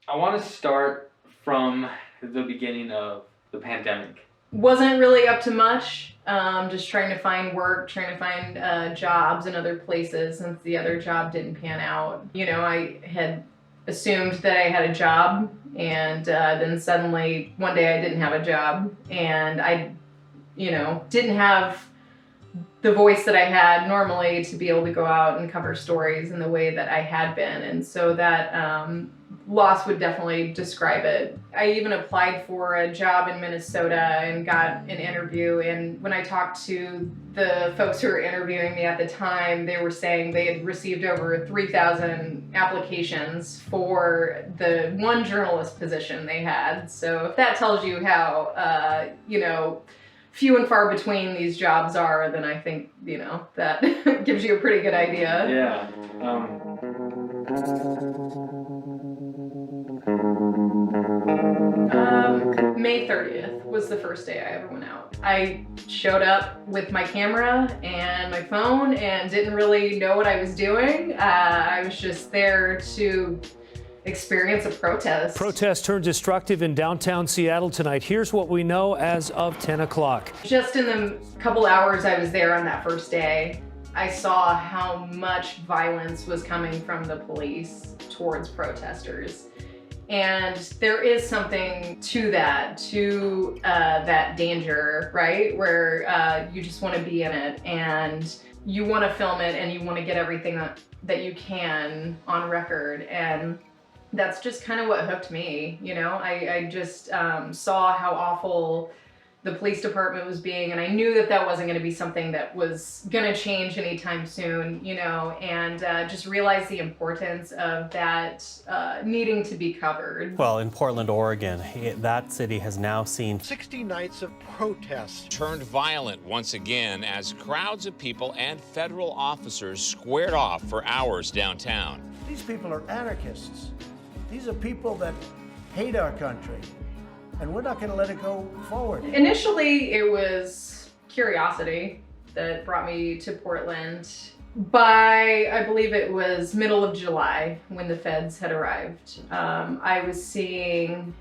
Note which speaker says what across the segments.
Speaker 1: I want to start from the beginning of the pandemic.
Speaker 2: Wasn't really up to much. Just trying to find work, trying to find jobs in other places since the other job didn't pan out. I had assumed that I had a job, and then suddenly one day I didn't have a job, and I, didn't have the voice that I had normally to be able to go out and cover stories in the way that I had been. And so that loss would definitely describe it. I even applied for a job in Minnesota and got an interview. And when I talked to the folks who were interviewing me at the time, they were saying they had received over 3,000 applications for the one journalist position they had. So if that tells you how, few and far between these jobs are, then I think, that gives you a pretty good idea.
Speaker 1: Yeah.
Speaker 2: May 30th was the first day I ever went out. I showed up with my camera and my phone and didn't really know what I was doing. I was just there to experience a protest.
Speaker 3: Protest turned destructive in downtown Seattle tonight. Here's what we know as of 10 o'clock.
Speaker 2: Just in the couple hours I was there on that first day, I saw how much violence was coming from the police towards protesters. And there is something to that danger, right? Where you just want to be in it and you want to film it and you want to get everything that you can on record. And that's just kind of what hooked me. I just saw how awful the police department was being, and I knew that wasn't going to be something that was going to change anytime soon, and just realized the importance of that needing to be covered.
Speaker 4: Well, in Portland, Oregon, that city has now seen
Speaker 5: 60 nights of protests.
Speaker 6: Turned violent once again as crowds of people and federal officers squared off for hours downtown.
Speaker 7: These people are anarchists. These are people that hate our country, and we're not going to let it go forward.
Speaker 2: Initially, it was curiosity that brought me to Portland. By, I believe it was middle of July when the feds had arrived, I was seeing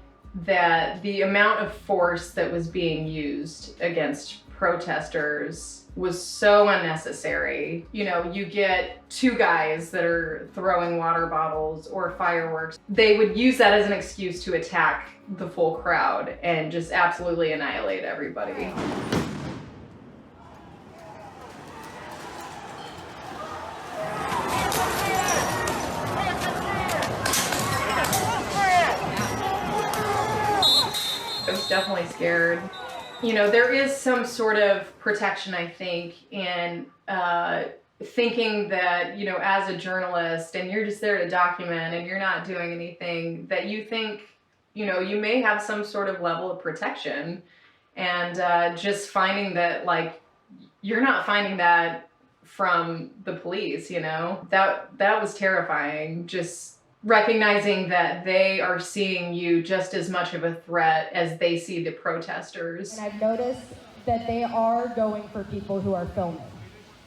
Speaker 2: that the amount of force that was being used against protesters was so unnecessary. You get two guys that are throwing water bottles or fireworks. They would use that as an excuse to attack the full crowd and just absolutely annihilate everybody. I was definitely scared. There is some sort of protection, I think, in thinking that, as a journalist and you're just there to document and you're not doing anything, that you think, you may have some sort of level of protection. And just finding that, you're not finding that from the police, that was terrifying. Just recognizing that they are seeing you just as much of a threat as they see the protesters.
Speaker 8: And I've noticed that they are going for people who are filming.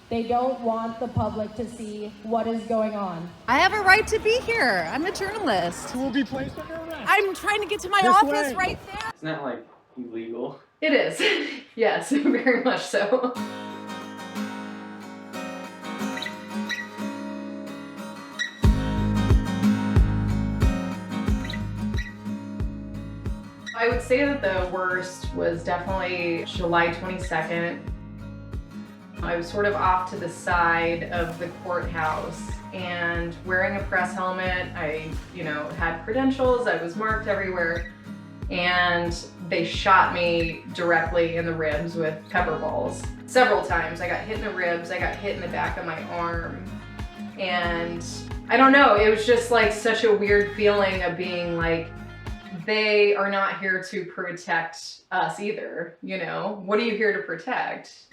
Speaker 8: They don't want the public to see what is going on.
Speaker 9: I have a right to be here. I'm a journalist.
Speaker 5: You will be placed under arrest.
Speaker 9: I'm trying to get to my
Speaker 5: This
Speaker 9: office
Speaker 5: way.
Speaker 9: right there.
Speaker 1: Isn't that illegal?
Speaker 2: It is. Yes, very much so. I would say that the worst was definitely July 22nd. I was sort of off to the side of the courthouse and wearing a press helmet. I, had credentials, I was marked everywhere, and they shot me directly in the ribs with pepper balls. Several times. I got hit in the ribs, I got hit in the back of my arm, and I don't know, it was just such a weird feeling of being they are not here to protect us either, What are you here to protect?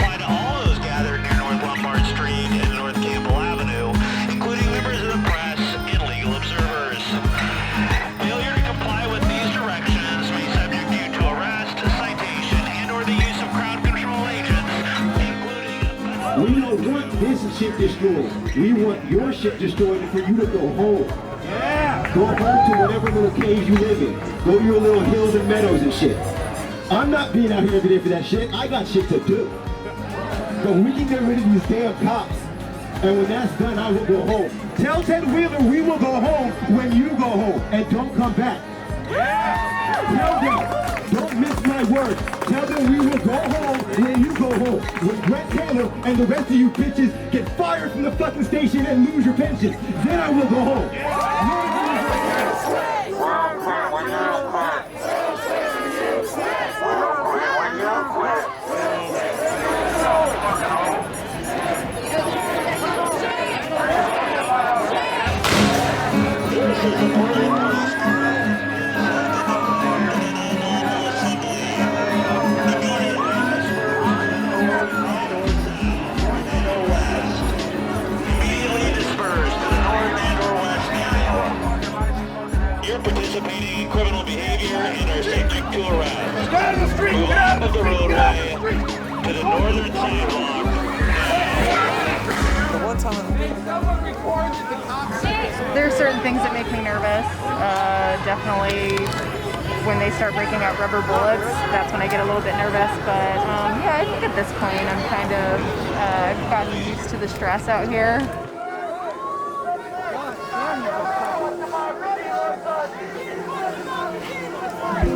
Speaker 10: apply to all those gathered near North Lombard Street and North Campbell Avenue, including members of the press and legal observers. Failure to comply with these directions may subject you to arrest, citation, and/or the use of crowd control agents, including.
Speaker 11: We don't want his shit destroyed. We want your shit destroyed for you to go home. Yeah. Go home to whatever little cave you live in. Go to your little hills and meadows and shit. I'm not being out here every day for that shit. I got shit to do. So we can get rid of these damn cops. And when that's done, I will go home. Tell Ted Wheeler we will go home when you go home. And don't come back. Yeah. Tell them. Don't miss my word. Tell them we will go home when you go home. When Brett Taylor and the rest of you bitches get fired from the fucking station and lose your pension, then I will go home.
Speaker 10: You're participating in criminal behavior and are subject to arrest.
Speaker 5: Get out of the street!
Speaker 10: Move
Speaker 5: Get out
Speaker 10: off
Speaker 5: of
Speaker 10: of the
Speaker 5: the street! Get out of the
Speaker 10: roadway
Speaker 5: street!
Speaker 10: to the northern sidewalk.
Speaker 9: There are certain things that make me nervous. Definitely when they start breaking out rubber bullets, that's when I get a little bit nervous. But yeah, I think at this point I'm kind of, I've gotten used to the stress out here.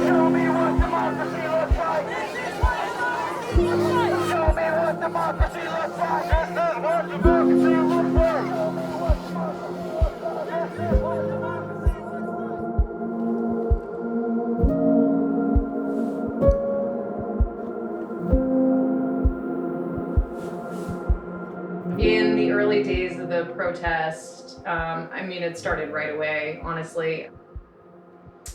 Speaker 5: Show me what democracy looks like! Show me what democracy looks like! This is what democracy looks like! This is what democracy looks like!
Speaker 2: In the early days of the protest, I mean, it started right away, honestly.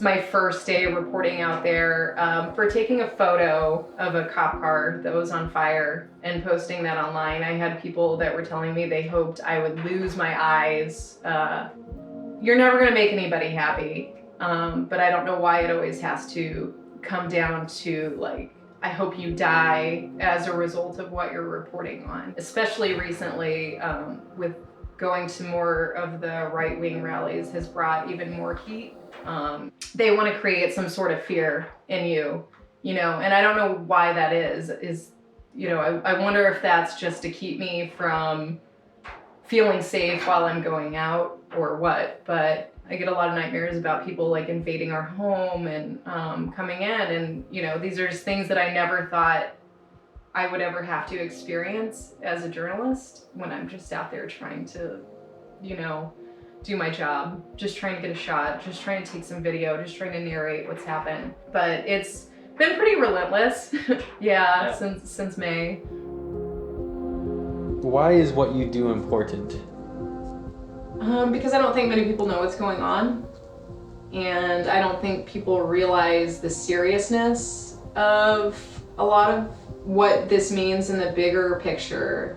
Speaker 2: My first day reporting out there, for taking a photo of a cop car that was on fire and posting that online, I had people that were telling me they hoped I would lose my eyes. You're never gonna make anybody happy, but I don't know why it always has to come down to like, I hope you die as a result of what you're reporting on. Especially recently, with going to more of the right-wing rallies has brought even more heat. They want to create some sort of fear in you, you know, and I don't know why that is, you know, I wonder if that's just to keep me from feeling safe while I'm going out or what, but I get a lot of nightmares about people like invading our home and coming in, and you know, these are just things that I never thought I would ever have to experience as a journalist when I'm just out there trying to, you know, do my job, just trying to get a shot, just trying to take some video, just trying to narrate what's happened. But it's been pretty relentless, yeah. Since May.
Speaker 1: Why is what you do important?
Speaker 2: Because I don't think many people know what's going on, and I don't think people realize the seriousness of a lot of what this means in the bigger picture.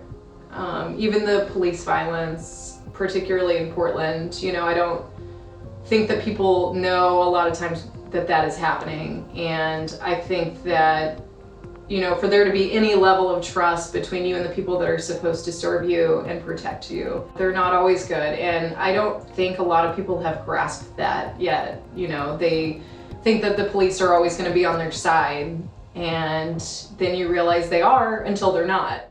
Speaker 2: Even the police violence, particularly in Portland, you know, I don't think that people know a lot of times that that is happening. And I think that, you know, for there to be any level of trust between you and the people that are supposed to serve you and protect you, they're not always good. And I don't think a lot of people have grasped that yet. You know, they think that the police are always going to be on their side, and then you realize they are until they're not.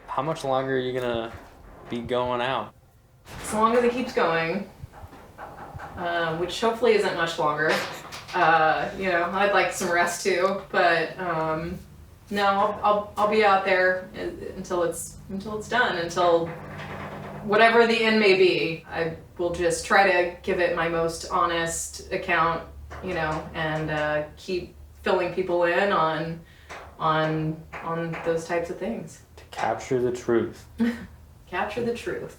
Speaker 1: How much longer are you gonna be going out?
Speaker 2: As long as it keeps going, which hopefully isn't much longer. You know, I'd like some rest too, but no, I'll be out there until it's done, until whatever the end may be. I will just try to give it my most honest account, you know, and keep filling people in on those types of things.
Speaker 1: To capture the truth.
Speaker 2: Capture the truth.